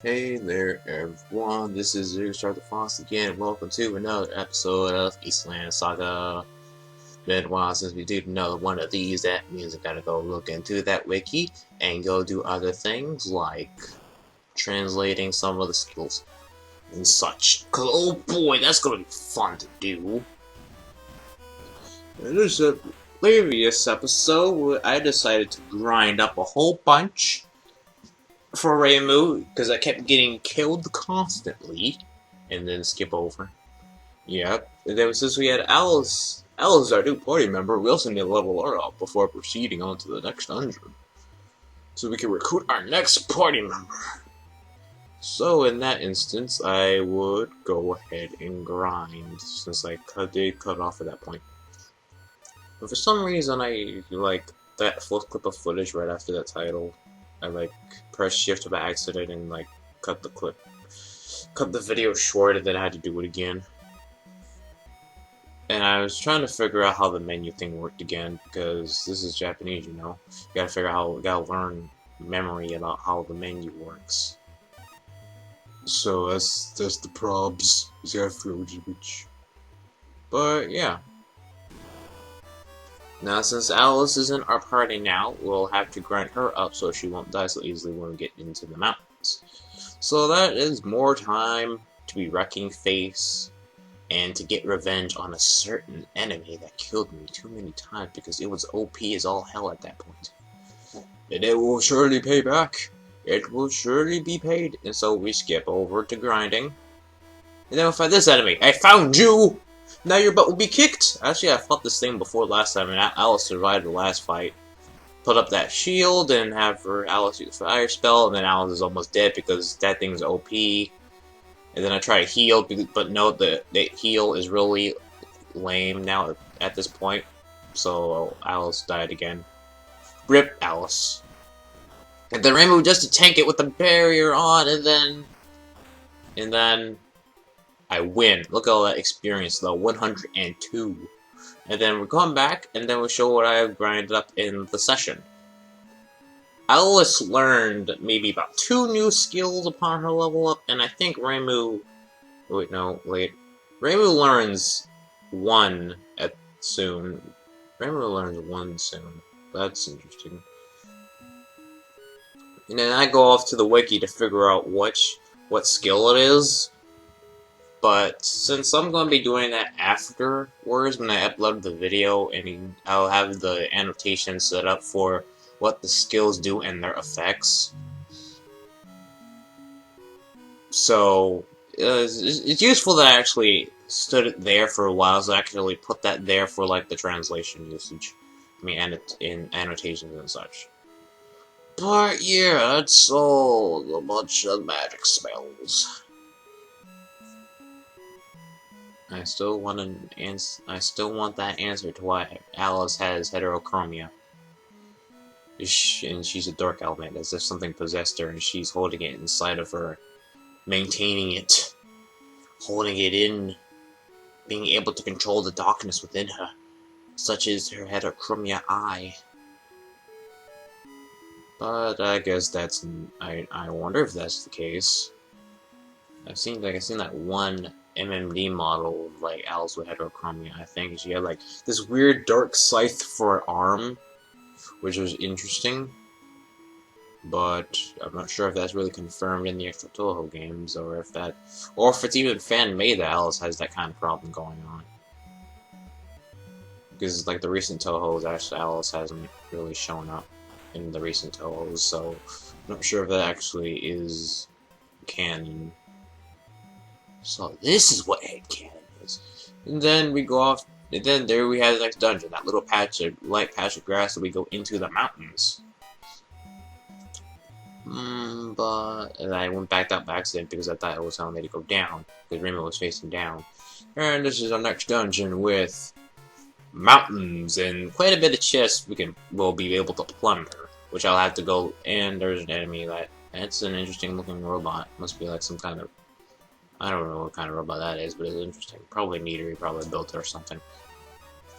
Hey there, everyone. This is Start the Fox again. Welcome to another episode of Eastland Saga. Been a while since we did another one of these. That means I gotta go look into that wiki and go do other things like translating some of the skills and such. Cause oh boy, that's gonna be fun to do. In this previous episode, I decided to grind up a whole bunch for Reimu because I kept getting killed constantly, and then skip over. Yep. And then since we had Alice is our new party member, we also need to level her up before proceeding on to the next dungeon, so we can recruit our next party member. So in that instance, I would go ahead and grind since I did cut off at that point. But for some reason, I like that first clip of footage right after that title. I pressed shift by accident and cut the video short, and then I had to do it again. And I was trying to figure out how the menu thing worked again, because this is Japanese, you know. You gotta learn memory about how the menu works. So that's the probs. But yeah. Now, since Alice is in our party now, we'll have to grind her up so she won't die so easily when we get into the mountains. So that is more time to be wrecking face and to get revenge on a certain enemy that killed me too many times because it was OP as all hell at that point. And it will surely pay back. It will surely be paid. And so we skip over to grinding. And then we'll fight this enemy. I found you! Now your butt will be kicked! Actually, I fought this thing before last time, and Alice survived the last fight. Put up that shield, and have Alice use fire spell, and then Alice is almost dead because that thing's OP. And then I try to heal, but no, the heal is really lame now at this point. So Alice died again. RIP Alice. And then Rainbow just to tank it with the barrier on, and then I win. Look at all that experience though, 102. And then we're going back, and then we'll show what I have grinded up in the session. Alice learned maybe about 2 new skills upon her level up, and I think Reimu... Wait, no, wait. Reimu learns 1 soon. Reimu learns 1 soon. That's interesting. And then I go off to the wiki to figure out what skill it is. But since I'm going to be doing that afterwards when I upload the video, and I'll have the annotation set up for what the skills do and their effects. So it's useful that I actually stood it there for a while, so I actually put that there for like the translation usage. I mean, in annotations and such. But yeah, that's all a bunch of magic spells. I still want that answer to why Alice has heterochromia. And she's a dark element, as if something possessed her and she's holding it inside of her, maintaining it, holding it in, being able to control the darkness within her, such as her heterochromia eye. But I guess that's... I wonder if that's the case. I've seen that one MMD model of like Alice with heterochromia. I think she had like this weird dark scythe for an arm, which was interesting. But I'm not sure if that's really confirmed in the actual Toho games, or if it's even fan made that Alice has that kind of problem going on. Because like the recent Tohos, actually Alice hasn't really shown up in the recent Tohos, so I'm not sure if that actually is canon. So this is what headcanon is. And then we go off, and then there we have the next dungeon, that little light patch of grass that we go into the mountains. And I went back up by accident because I thought it was telling me to go down, because Rainbow was facing down. And this is our next dungeon with mountains and quite a bit of chests we'll be able to plunder, which I'll have to go, and there's an enemy that's an interesting looking robot. Must be like some kind of, I don't know what kind of robot that is, but it's interesting. Probably Nitori, probably built it or something.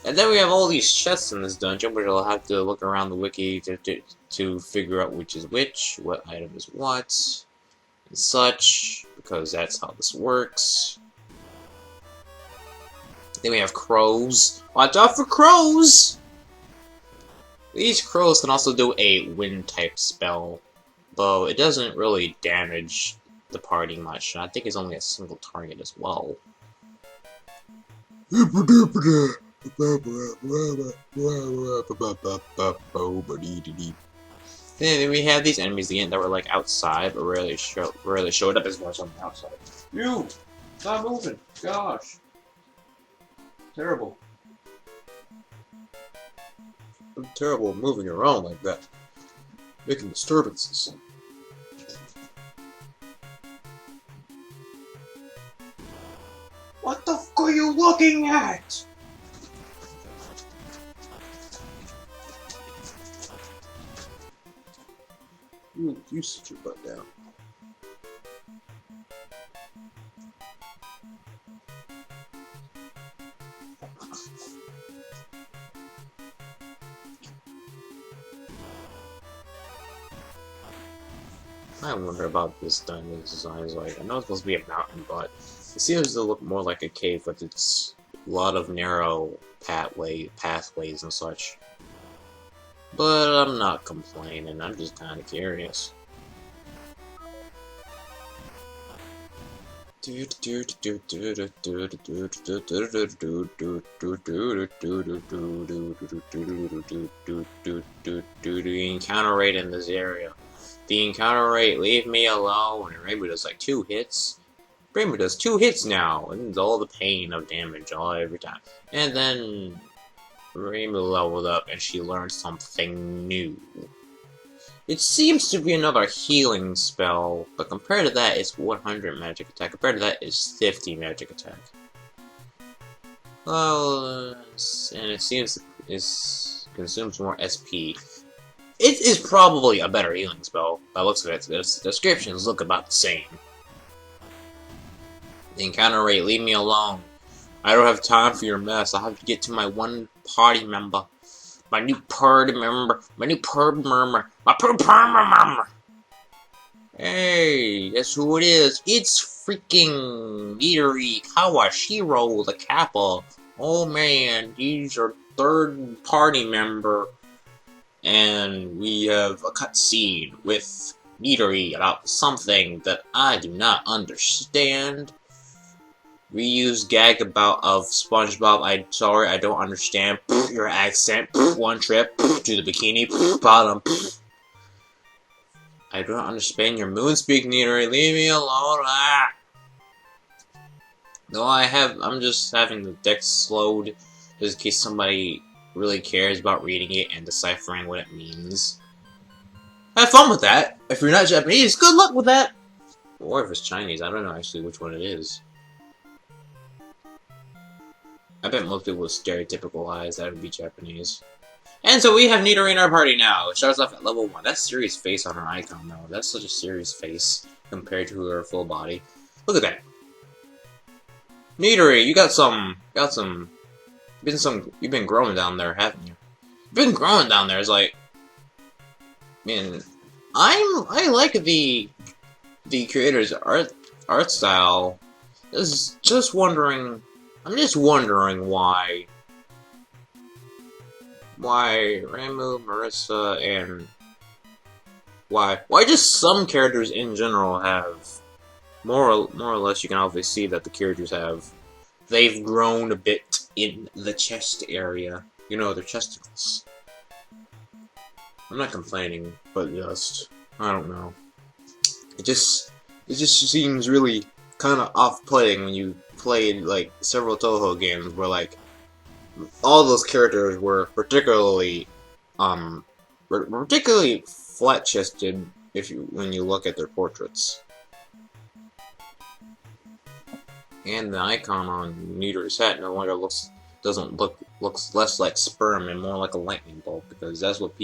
And then we have all these chests in this dungeon, which I'll have to look around the wiki to figure out which is which, what item is what. and such, because that's how this works. Then we have crows. Watch out for crows! These crows can also do a wind type spell, though it doesn't really damage the party much. I think it's only a single target as well. Then we have these enemies again that were like outside, but rarely showed up as much on the outside. You! Stop moving! Gosh! Terrible. I'm terrible at moving around like that. Making disturbances. What the f are you looking at? You sit your butt down. I wonder about this diamond design. Like, I know it's supposed to be a mountain, but it seems to look more like a cave with its lot of narrow pathways and such. But I'm not complaining, I'm just kind of curious. The encounter rate in this area. The encounter rate, leave me alone. And Rainbow does like 2 hits. Rainbow does 2 hits now, and all the pain of damage every time. And then Rainbow leveled up, and she learned something new. It seems to be another healing spell, but compared to that, it's 100 magic attack. Compared to that, it's 50 magic attack. Well, and it seems it consumes more SP. It is probably a better healing spell. By the looks of it, the descriptions look about the same. The encounter rate, leave me alone. I don't have time for your mess. I have to get to my one party member. My new party member. My new party member. My party member. Hey, guess who it is? It's freaking Nitori Kawashiro, the Kappa. Oh man, he's our 3rd party member. And we have a cutscene with Nitori about something that I do not understand. Reuse gag about of SpongeBob. I'm sorry, I don't understand your accent. One trip to the bikini bottom. I don't understand your moon speak, Nitori. Leave me alone. Ah. No, I'm just having the deck slowed just in case somebody really cares about reading it and deciphering what it means. Have fun with that. If you're not Japanese, good luck with that. Or if it's Chinese, I don't know actually which one it is. I bet most people with stereotypical eyes, that would be Japanese. And so we have Nitori in our party now. It starts off at level 1. That's serious face on her icon, though. That's such a serious face compared to her full body. Look at that. Nitori, you you've been growing down there, haven't you? You've been growing down there. It's like, man, I like the creator's art style. I'm just wondering why Ramu, Marissa, and why just some characters in general have more or less. You can obviously see that the characters they've grown a bit in the chest area. You know, their chesticles. I'm not complaining, but just I don't know. It just seems really kind of off-putting when you played like several Toho games where like all those characters were particularly flat-chested when you look at their portraits. And the icon on Nitori's hat no longer looks less like sperm and more like a lightning bolt, because that's what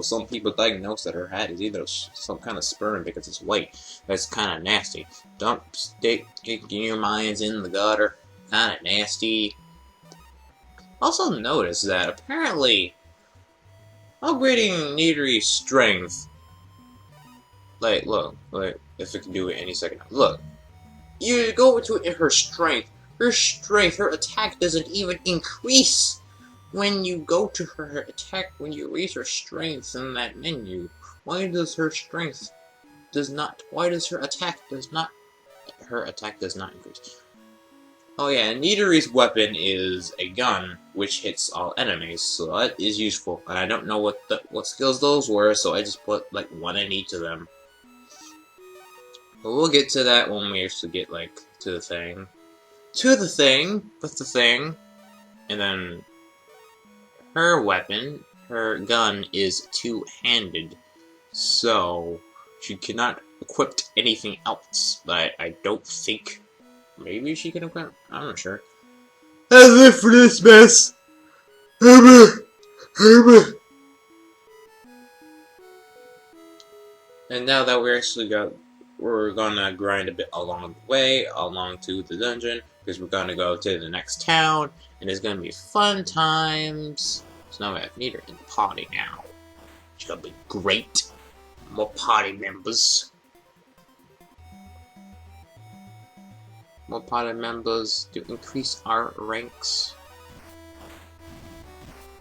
some people diagnose that her hat is either some kind of sperm because it's white. That's kind of nasty. Don't stick your minds in the gutter. Kind of nasty. Also notice that apparently upgrading Nitori's strength, like look, if it can do it any second now. Look, you go to her strength. Her attack doesn't even increase when you go to her attack, when you raise her strength in that menu. Why does her strength why does her attack does not increase? Oh yeah, and Nitori's weapon is a gun, which hits all enemies, so that is useful. And I don't know what skills those were, so I just put like one in each of them. But we'll get to that when we actually get like to the thing. With the thing, and then her weapon, her gun is two-handed, so she cannot equip anything else. But I don't think. Maybe she can equip. I'm not sure. That's it for this mess. And now that we're gonna grind a bit along the way, along to the dungeon, because we're gonna go to the next town, and it's gonna be fun times. So now we have Nitori in the party now. It's gonna be great. More party members. More party members to increase our ranks.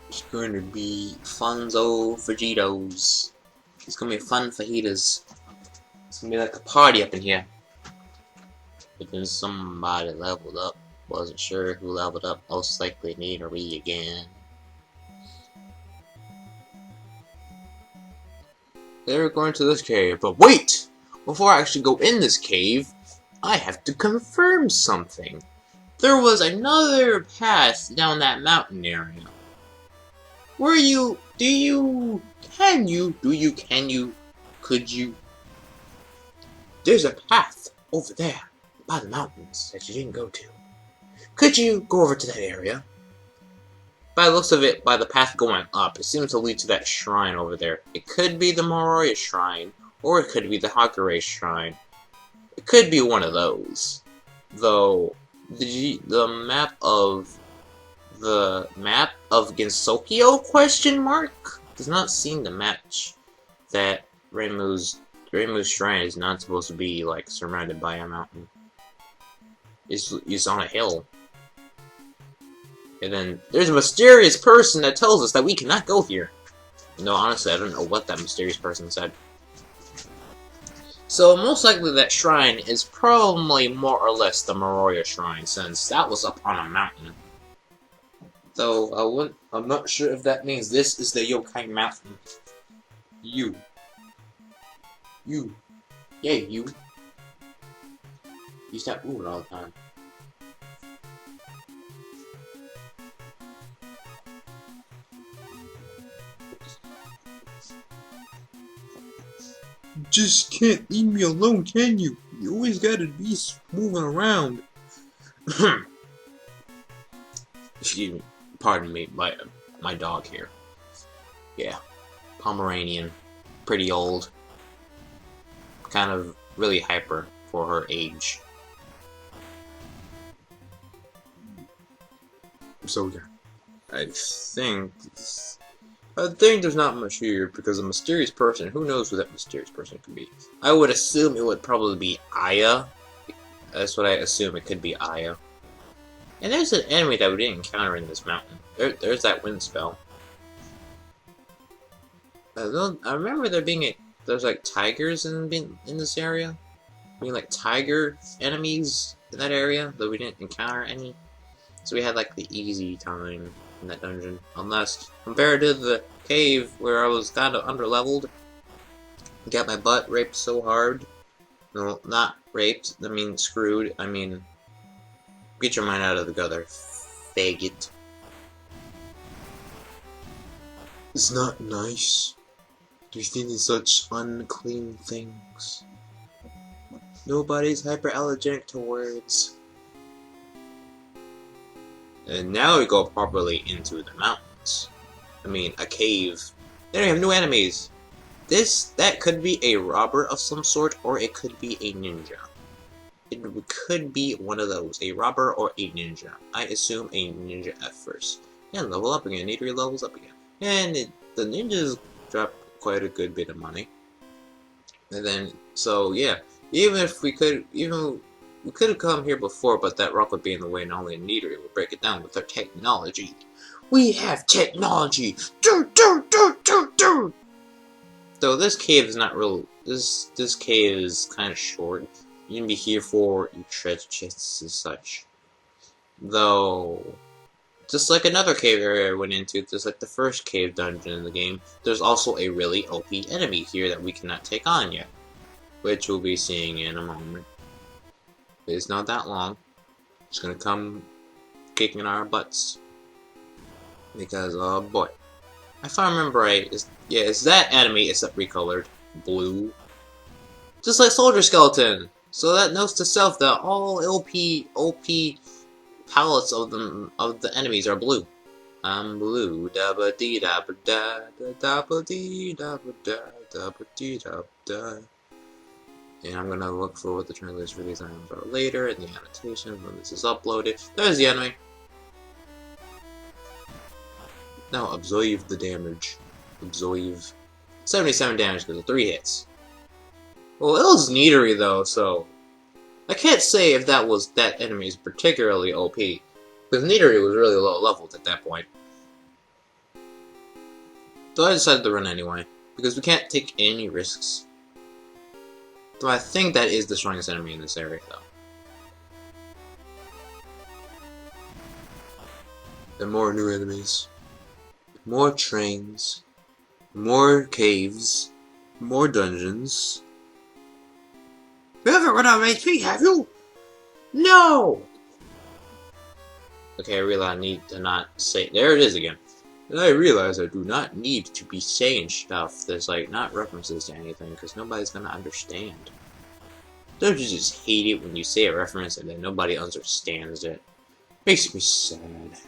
It's going to be funzo fajitos. It's gonna be fun fajitas. It's gonna be like a party up in here. But then somebody leveled up. Wasn't sure who leveled up. Most likely Nitori again. They're going to this cave, but wait! Before I actually go in this cave, I have to confirm something. There was another path down that mountain area. Could you? There's a path over there by the mountains that you didn't go to. Could you go over to that area? By the looks of it, by the path going up, it seems to lead to that shrine over there. It could be the Moroi shrine, or it could be the Hakure shrine. It could be one of those. Though, the map of Gensokyo question mark does not seem to match that Reimu's shrine is not supposed to be like surrounded by a mountain. It's on a hill. And then there's a mysterious person that tells us that we cannot go here. No, honestly, I don't know what that mysterious person said. So most likely that shrine is probably more or less the Moroi shrine, since that was up on a mountain. Though I'm not sure if that means this is the Yokai Mountain. You. Yeah, you. You stop moving all the time. You just can't leave me alone, can you? You always gotta be moving around. Excuse me. Pardon me, my dog here. Yeah. Pomeranian. Pretty old. Kind of really hyper for her age. So yeah. I think there's not much here, because a mysterious person, who knows who that mysterious person could be? I would assume it would probably be Aya. That's what I assume, it could be Aya. And there's an enemy that we didn't encounter in this mountain. There's that wind spell. I remember there's like tigers in this area. I mean, like tiger enemies in that area, though we didn't encounter any. So we had like the easy time in that dungeon. Unless, compared to the cave where I was kind of underleveled, got my butt raped so hard. No, not raped, I mean screwed, I mean, get your mind out of the gutter, faggot. It's not nice to be thinking such unclean things. Nobody's hyperallergenic to words. And now we go properly into the mountains. I mean, a cave. There we have new enemies. That could be a robber of some sort, or it could be a ninja. It could be one of those, a robber or a ninja. I assume a ninja at first. And level up again, Nitori levels up again. And the ninjas drop quite a good bit of money. And then, so yeah, Even if we could, we could have come here before, but that rock would be in the way, and only Nitori would break it down with our technology. We have technology! Though this cave is not real. This cave is kind of short. You can be here for your treasure chests and such. Though, just like another cave area I went into, just like the first cave dungeon in the game, there's also a really OP enemy here that we cannot take on yet, which we'll be seeing in a moment. It's not that long. It's gonna come kicking our butts. Because, oh boy. If I remember right, it's that enemy except recolored. Blue. Just like Soldier Skeleton! So that notes to self that all OP palettes of the enemies are blue. I'm blue. Dabba dee dabba da dabba dee dabba da dabba dee dabba da. And I'm gonna look for what the translations for these items are later in the annotation when this is uploaded. There's the enemy. Now absorb the damage. Absorb. 77 damage because of 3 hits. Well, it was Nitori though, so I can't say if that enemy is particularly OP, because Nitori was really low leveled at that point. So I decided to run anyway, because we can't take any risks. Though I think that is the strongest enemy in this area, though. There are more new enemies. More trains. More caves. More dungeons. You haven't run out of HP, have you? No! Okay, I realize I need to not say... There it is again. And I realize I do not need to be saying stuff that's, like, not references to anything, because nobody's gonna understand. Don't you just hate it when you say a reference and then nobody understands it? Makes me sad.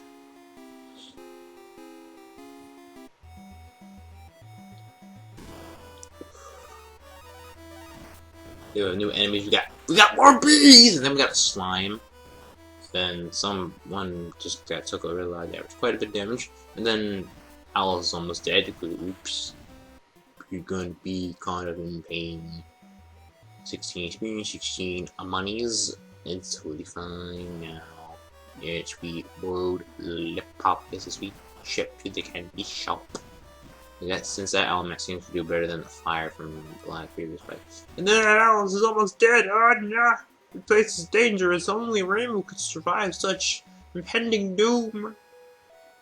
New enemies. We got more bees, and then we got a slime. Then someone just took a really lot of damage, quite a bit of damage, and then Owl's almost dead. Oops, you're gonna be kind of in pain. 16 experience, 16 monies. It's totally fine now. Yeah, sweet road pop is a sweet ship to the candy shop. Since that element seems to do better than the fire from the last previous fight. And then Alice is almost dead! Oh no! The place is dangerous. Only Rainbow could survive such impending doom.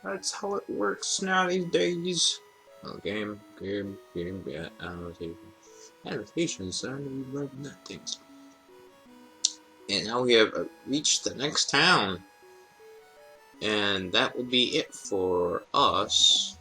That's how it works now these days. Oh, game, yeah, annotation. Annotations, I don't know that things. And now we have reached the next town. And that will be it for us.